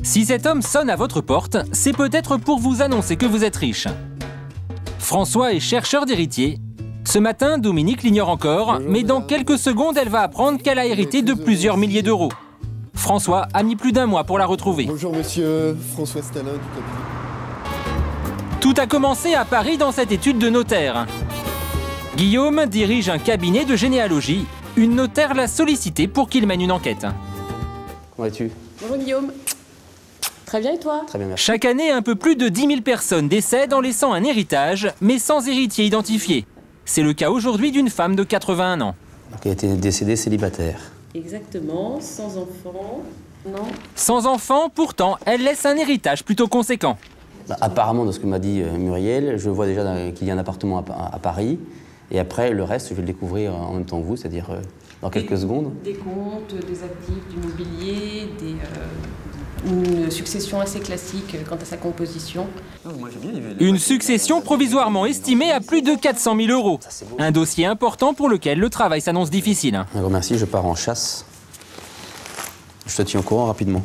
Si cet homme sonne à votre porte, c'est peut-être pour vous annoncer que vous êtes riche. François est chercheur d'héritiers. Ce matin, Dominique l'ignore encore, mais dans quelques secondes, elle va apprendre qu'elle a hérité de plusieurs milliers d'euros. François a mis plus d'1 mois pour la retrouver. Bonjour monsieur, François Stalin du cabinet. Tout a commencé à Paris dans cette étude de notaire. Guillaume dirige un cabinet de généalogie. Une notaire l'a sollicité pour qu'il mène une enquête. Comment vas-tu? Bonjour Guillaume. Très bien et toi? Très bien, merci. Chaque année, un peu plus de 10 000 personnes décèdent en laissant un héritage, mais sans héritier identifié. C'est le cas aujourd'hui d'une femme de 81 ans. Elle a été décédée célibataire. Exactement, sans enfant. Non. Sans enfant, pourtant, elle laisse un héritage plutôt conséquent. Apparemment, de ce que m'a dit Muriel, je vois déjà qu'il y a un appartement à Paris. Et après, le reste, je vais le découvrir en même temps que vous, c'est-à-dire dans quelques secondes. Des comptes, des actifs, du mobilier, une succession assez classique quant à sa composition. Une succession provisoirement estimée à plus de 400 000 euros. Un dossier important pour lequel le travail s'annonce difficile. Un gros merci, je pars en chasse. Je te tiens au courant rapidement.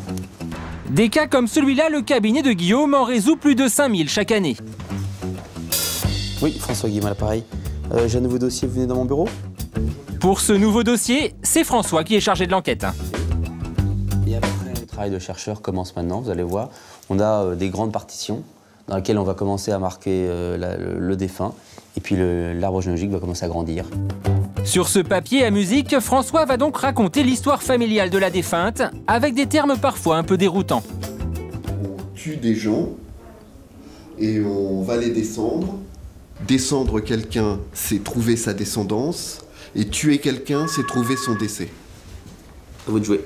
Des cas comme celui-là, le cabinet de Guillaume en résout plus de 5 000 chaque année. Oui, François Guillaume à l'appareil. J'ai un nouveau dossier, vous venez dans mon bureau? Pour ce nouveau dossier, c'est François qui est chargé de l'enquête. Et après, le travail de chercheur commence maintenant, vous allez voir. On a des grandes partitions dans lesquelles on va commencer à marquer le défunt. Et puis l'arbre généalogique va commencer à grandir. Sur ce papier à musique, François va donc raconter l'histoire familiale de la défunte, avec des termes parfois un peu déroutants. On tue des gens et on va les descendre. Descendre quelqu'un, c'est trouver sa descendance. Et tuer quelqu'un, c'est trouver son décès. À vous de jouer.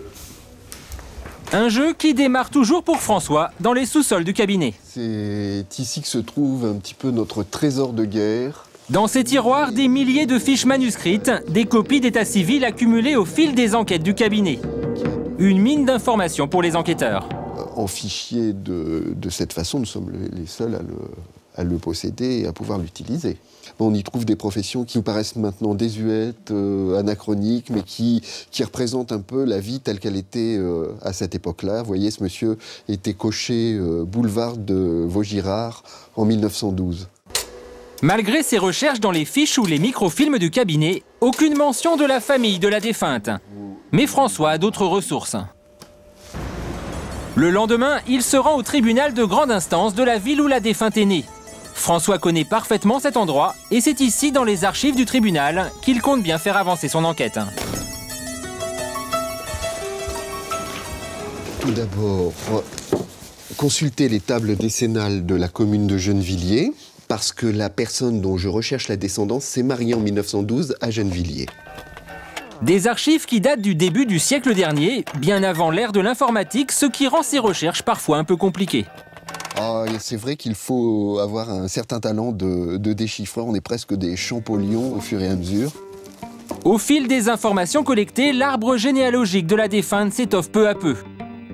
Un jeu qui démarre toujours pour François, dans les sous-sols du cabinet. C'est ici que se trouve un petit peu notre trésor de guerre. Dans ces tiroirs, des milliers de fiches manuscrites, des copies d'état civil accumulées au fil des enquêtes du cabinet. Une mine d'informations pour les enquêteurs. En fichier de cette façon, nous sommes les seuls à le posséder et à pouvoir l'utiliser. On y trouve des professions qui nous paraissent maintenant désuètes, anachroniques, mais qui représentent un peu la vie telle qu'elle était à cette époque-là. Vous voyez, ce monsieur était cocher boulevard de Vaugirard en 1912. Malgré ses recherches dans les fiches ou les microfilms du cabinet, aucune mention de la famille de la défunte. Mais François a d'autres ressources. Le lendemain, il se rend au tribunal de grande instance de la ville où la défunte est née. François connaît parfaitement cet endroit et c'est ici, dans les archives du tribunal, qu'il compte bien faire avancer son enquête. Tout d'abord, consulter les tables décennales de la commune de Gennevilliers, parce que la personne dont je recherche la descendance s'est mariée en 1912 à Gennevilliers. Des archives qui datent du début du siècle dernier, bien avant l'ère de l'informatique, ce qui rend ces recherches parfois un peu compliquées. C'est vrai qu'il faut avoir un certain talent de déchiffreur, on est presque des Champollion au fur et à mesure. Au fil des informations collectées, l'arbre généalogique de la défunte s'étoffe peu à peu.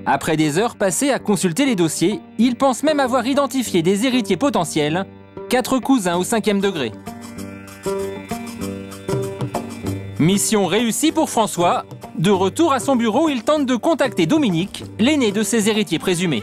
Après des heures passées à consulter les dossiers, il pense même avoir identifié des héritiers potentiels, 4 cousins au 5e degré. Mission réussie pour François. De retour à son bureau, il tente de contacter Dominique, l'aîné de ses héritiers présumés.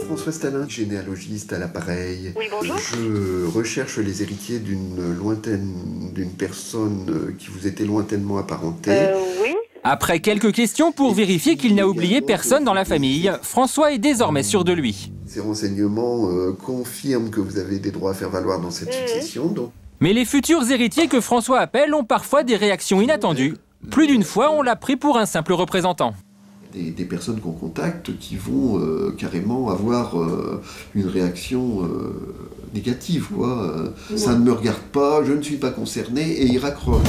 François Stalin, généalogiste à l'appareil. Oui, bonjour. Je recherche les héritiers d'une personne qui vous était lointainement apparentée. Oui. Après quelques questions pour vérifier qu'il n'a oublié personne dans la famille, François est désormais sûr de lui. Ces renseignements confirment que vous avez des droits à faire valoir dans cette succession. Donc... Mais les futurs héritiers que François appelle ont parfois des réactions inattendues. Plus d'une fois, on l'a pris pour un simple représentant. Des personnes qu'on contacte qui vont carrément avoir une réaction négative, quoi. Ça ne me regarde pas, je ne suis pas concerné, et ils raccrochent.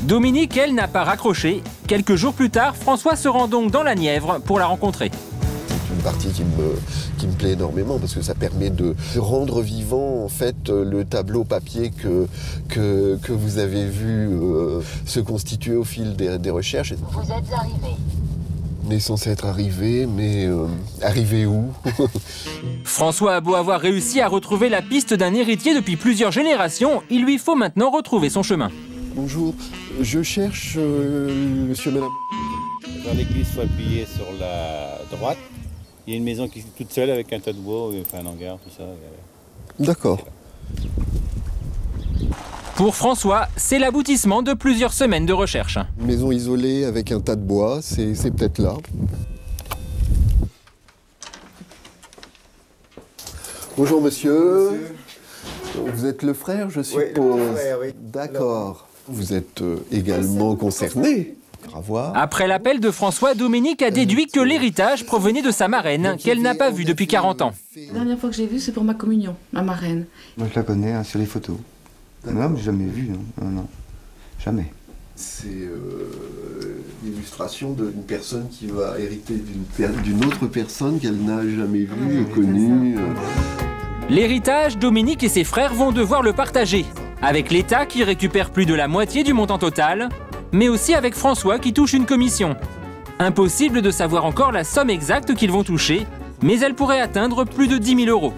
Dominique, elle, n'a pas raccroché. Quelques jours plus tard, François se rend donc dans la Nièvre pour la rencontrer. C'est une partie qui me plaît énormément parce que ça permet de rendre vivant en fait le tableau papier que vous avez vu se constituer au fil des recherches. Vous êtes arrivé. On est censé être arrivé, mais arrivé où? François a beau avoir réussi à retrouver la piste d'un héritier depuis plusieurs générations, il lui faut maintenant retrouver son chemin. Bonjour, je cherche monsieur, madame. Dans l'église, il faut appuyer sur la droite. Il y a une maison qui est toute seule avec un tas de bois, enfin un hangar, tout ça. D'accord. Pour François, c'est l'aboutissement de plusieurs semaines de recherche. Une maison isolée avec un tas de bois, c'est peut-être là. Bonjour monsieur. Vous êtes le frère, je suppose? Oui, le frère, oui. D'accord. Vous êtes également concerné. À voir. Après l'appel de François, Dominique a déduit que l'héritage provenait de sa marraine, qu'elle n'a pas vue depuis 40 ans. La dernière fois que j'ai vue, c'est pour ma communion, ma marraine. Moi, je la connais hein, sur les photos. Non, mais jamais vue, non, jamais. C'est l'illustration d'une personne qui va hériter d'une autre personne qu'elle n'a jamais vue et connue. L'héritage, Dominique et ses frères vont devoir le partager, avec l'État qui récupère plus de la moitié du montant total, mais aussi avec François qui touche une commission. Impossible de savoir encore la somme exacte qu'ils vont toucher, mais elle pourrait atteindre plus de 10 000 euros.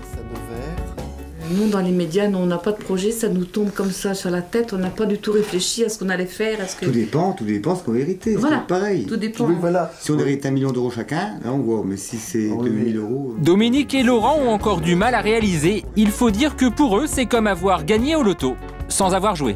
Nous, dans les médias, on n'a pas de projet, ça nous tombe comme ça sur la tête, on n'a pas du tout réfléchi à ce qu'on allait faire. Tout dépend ce qu'on va hériter, voilà, c'est pareil. Tout dépend. Oui, voilà. Si on hérite 1 million d'euros chacun, là on voit, mais si c'est 2 000 euros... Dominique et Laurent ont encore du mal à réaliser. Il faut dire que pour eux, c'est comme avoir gagné au loto, sans avoir joué.